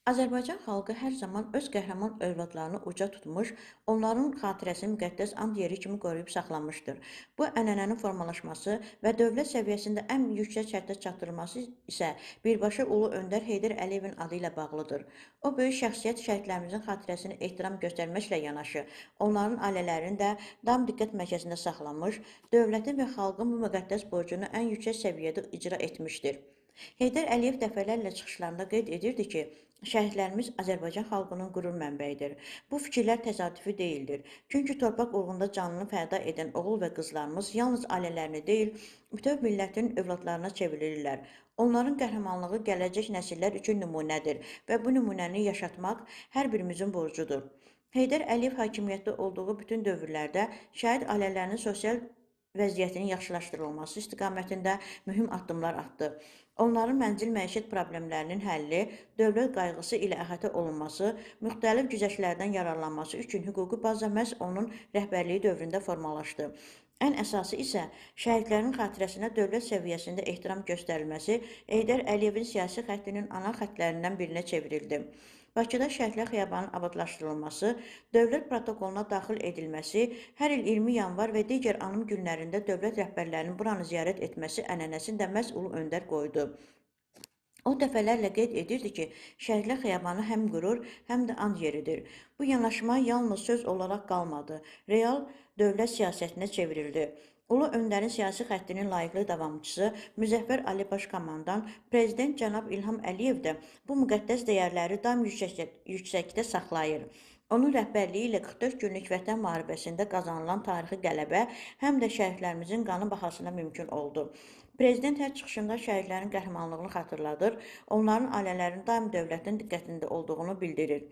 Azərbaycan xalqı hər zaman öz qəhrəman övladlarını uca tutmuş, onların xatirəsini müqəddəs and yeri kimi qoruyub saxlamışdır. Bu ənənənin formalaşması və dövlət səviyyəsində ən yüksək həddə çatdırılması isə birbaşa Ulu Öndər Heydər Əliyevin adı ilə bağlıdır. O böyük şəxsiyyət şəhidlərimizin xatirəsinə ehtiram göstərməklə yanaşı, onların ailələrinin də daim diqqət mərkəzində saxlamış, dövlətin və xalqın bu müqəddəs borcunu ən yüksək səviyyədə icra etmişdir. Heydər Əliyev dəfələrlə çıxışlarında qeyd edirdi ki, şəhidlərimiz Azərbaycan xalqının qürur mənbəyidir. Bu fikirlər təsadüfi deyildir. Çünki torpaq uğrunda canını fəda edən oğul və qızlarımız yalnız ailələrini deyil, bütöv millətin övladlarına çevrilirlər. Onların qəhrəmanlığı gələcək nəsillər üçün nümunədir və bu nümunəni yaşatmaq hər birimizin borcudur. Heydər Əliyev hakimiyyətdə olduğu bütün dövrlərdə şəhid ailələrinin sosial vəziyyətinin yaxşılaşdırılması istiqamətində mühüm addımlar atdı. Onların mənzil məişət problemlərinin həlli, dövlət qayğısı ilə əhatə olunması, müxtəlif güzəştlərdən yararlanması üçün hüquqi baza məhz onun rəhbərliyi dövründə formalaşdı. Ən əsası isə şəhidlərin xatirəsinə dövlət səviyyəsində ehtiram göstərilməsi Heydər Əliyevin siyasi xəttinin ana xəttlərindən birinə çevrildi. Bakıda Şəhidlər Xiyabanının abadlaşdırılması, dövlət protokoluna daxil edilməsi, hər il 20 yanvar və digər anım günlərində dövlət rəhbərlərinin buranı ziyarət etməsi ənənəsini də məhz Ulu Öndər qoydu. O dəfələrlə qeyd edirdi ki, Şəhidlər Xiyabanı həm qürur, həm də and yeridir. Bu yanaşma yalnız söz olaraq qalmadı, real dövlət siyasətinə çevrildi. Ulu Öndərin siyasi xəttinin layiqli davamçısı Müzəffər Ali Başkomandan, Prezident cənab İlham Əliyev də bu müqəddəs dəyərləri daim yüksəkdə saxlayır. Onun rəhbərliyi ilə 44 günlük vətən müharibəsində qazanılan tarixi qələbə həm də şəhidlərimizin qanı bahasına mümkün oldu. Prezident hər çıxışında şəhidlərin qəhrəmanlığını xatırladır, onların ailələrinin daim dövlətin diqqətində olduğunu bildirir.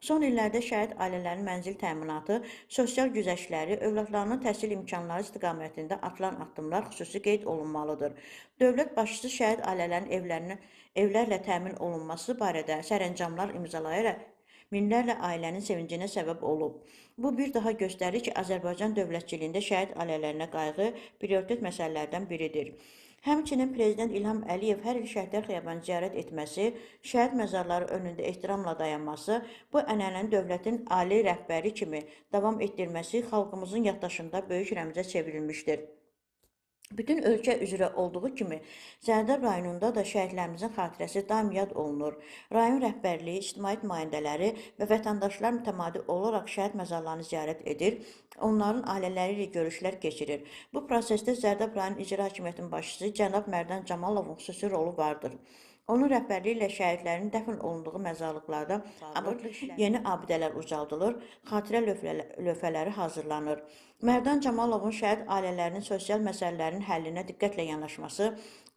Son illərdə şəhid ailələrinin mənzil təminatı, sosial güzəştləri, övladlarının təhsil imkanları istiqamətində atılan addımlar xüsusi qeyd olunmalıdır. Dövlət başçısı şəhid ailələrin evlərlə təmin olunması barədə sərəncamlar imzalayaraq minlərlə ailənin sevincinə səbəb olub. Bu bir daha göstərir ki, Azərbaycan dövlətçiliyində şəhid ailələrinə qayğı prioritet məsələlərdən biridir. Həmçinin Prezident İlham Əliyev hər il Şəhidlər Xiyabanını ziyarət etməsi, şəhid məzarları önündə ehtiramla dayanması, bu ənənənin dövlətin ali rəhbəri kimi davam etdirməsi xalqımızın yaddaşında böyük rəmzə çevrilmişdir. Bütün ölkə üzrə olduğu kimi, Sərdar rayonunda da şəhidlərimizin xatirəsi daim yad olunur. Rayon rəhbərliyi, ictimai nümayəndələri və vətəndaşlar mütəmadi olaraq şəhid məzarlarını ziyarət edir, onların ailələri ilə görüşlər keçirir. Bu prosesdə Sərdar rayon icra hakimiyyətinin başçısı cənab Mərdan Camalovun xüsusi rolu vardır. Onun rəhbərliyi ilə şəhidlərin dəfn olunduğu məzarlıqlarda yeni abidələr ucaldılır, xatirə lövhələri hazırlanır. Mərdan Camalovun şəhid ailələrinin sosial məsələlərin həllinə diqqətlə yanaşması,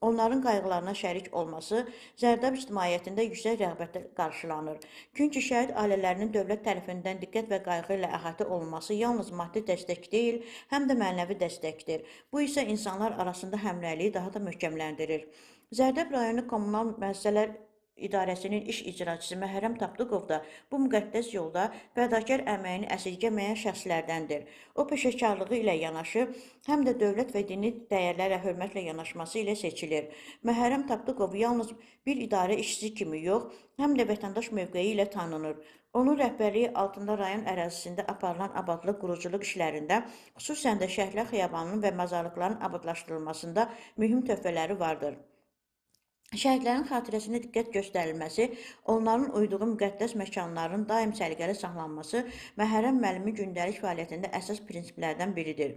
onların qayğılarına şərik olması Zərdab ictimaiyyətində yüksək rəğbətlə qarşılanır. Çünki şəhid ailələrinin dövlət tərəfindən diqqət və qayğı ilə əhatə olunması yalnız maddi dəstək deyil, həm də mənəvi dəstəkdir. Bu isə insanlar arasında həmrəyliyi daha da möhkəmləndirir. Zərdab rayonu Kommunal Müəssisələr İdarəsinin iş icraçısı Məhərrəm Tapdıqov da bu müqəddəs yolda fədakar əməyini əsirgəməyən şəxslərdəndir. O, peşəkarlığı ilə yanaşı, həm də dövlət və dini dəyərlərə hörmətlə yanaşması ilə seçilir. Məhərrəm Tapdıqov yalnız bir idarə işçisi kimi yox, həm də vətəndaş mövqeyi ilə tanınır. Onun rəhbərliyi altında rayon ərazisində aparılan abadlıq, quruculuq işlərində, xüsusən də Şəhidlər Xiyabanının və məzarlıqların abadlaşdırılmasında mühüm töhfələri vardır. Şəhidlərin xatirəsinə diqqət göstərilməsi, onların uyduğu müqəddəs məkanların daim səliqəli saxlanması Məhərrəm müəllimin gündəlik fəaliyyətində əsas prinsiplərdən biridir.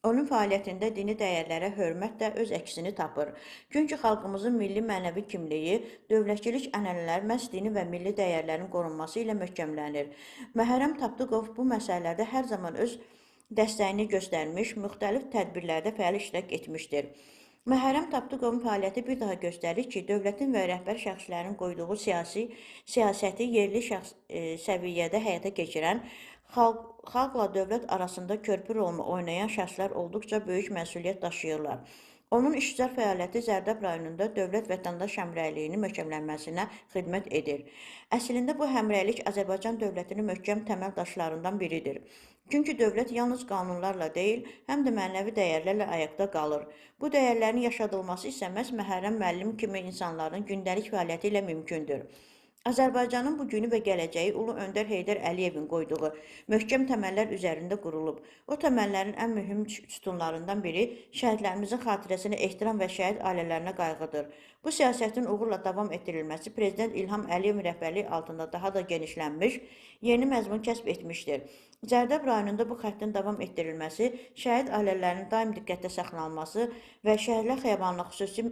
Onun fəaliyyətində dini dəyərlərə hörmət də öz əksini tapır. Çünki xalqımızın milli mənəvi kimliyi, dövlətçilik ənənələri məhz dini və milli dəyərlərin qorunması ilə möhkəmlənir. Məhərrəm Tapdıqov bu məsələlərdə hər zaman öz dəstəyini göstərmiş, müxtəlif tədbirlərdə fəal iştirak etmişdir. Məhərrəm Tapdıqovun fəaliyyəti bir daha göstərir ki, dövlətin və rəhbər şəxslərin qoyduğu siyasəti yerli səviyyədə həyata keçirən, xalqla dövlət arasında körpü rolunu oynayan şəxslər olduqca böyük məsuliyyət daşıyırlar. Onun işgüzar fəaliyyəti Zərdab rayonunda dövlət-vətəndaş həmrəyliyinin möhkəmlənməsinə xidmət edir. Əslində bu həmrəylik Azərbaycan dövlətinin möhkəm təməl daşlarından biridir. Çünki dövlət yalnız qanunlarla deyil, həm də mənəvi dəyərlərlə ayaqda qalır. Bu dəyərlərin yaşadılması isə məhz Məhərrəm müəllim kimi insanların gündəlik fəaliyyəti ilə mümkündür. Azərbaycanın bu günü və gələcəyi Ulu Öndər Heydər Əliyevin qoyduğu möhkəm təməllər üzərində qurulub. O təməllərin ən mühüm sütunlarından biri şəhidlərimizin xatirəsinə ehtiram və şəhid ailələrinə qayğıdır. Bu siyasətin uğurla davam etdirilməsi Prezident İlham Əliyevin rəhbərliyi altında daha da genişlənmiş, yeni məzmun kəsb etmişdir. Cərdəb rayonunda bu xəttin davam etdirilməsi, şəhid ailələrinin daim diqqətdə saxlanılması və Şəhidlər Xiyabanına xüsusi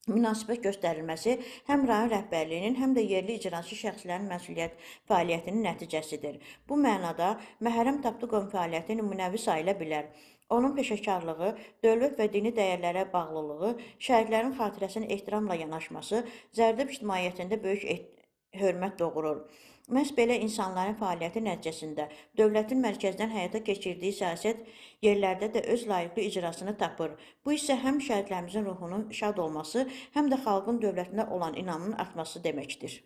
münasibət göstərilməsi həm rayon rəhbərliyinin, həm də yerli icraçı şəxslərin məsuliyyət fəaliyyətinin nəticəsidir. Bu mənada Məhərrəm Tapdıqovun fəaliyyəti nümunəvi sayıla bilər. Onun peşəkarlığı, dövlət və dini dəyərlərə bağlılığı, şəhidlərin xatirəsinə ehtiramla yanaşması Zərdəb ictimaiyyətində böyük hörmət doğurur. Məhz belə insanların fəaliyyəti nəticəsində dövlətin mərkəzdən həyata keçirdiyi siyasət yerlərdə də öz layiqli icrasını tapır. Bu isə həm şəhidlərimizin ruhunun şad olması, həm də xalqın dövlətinə olan inamının artması deməkdir.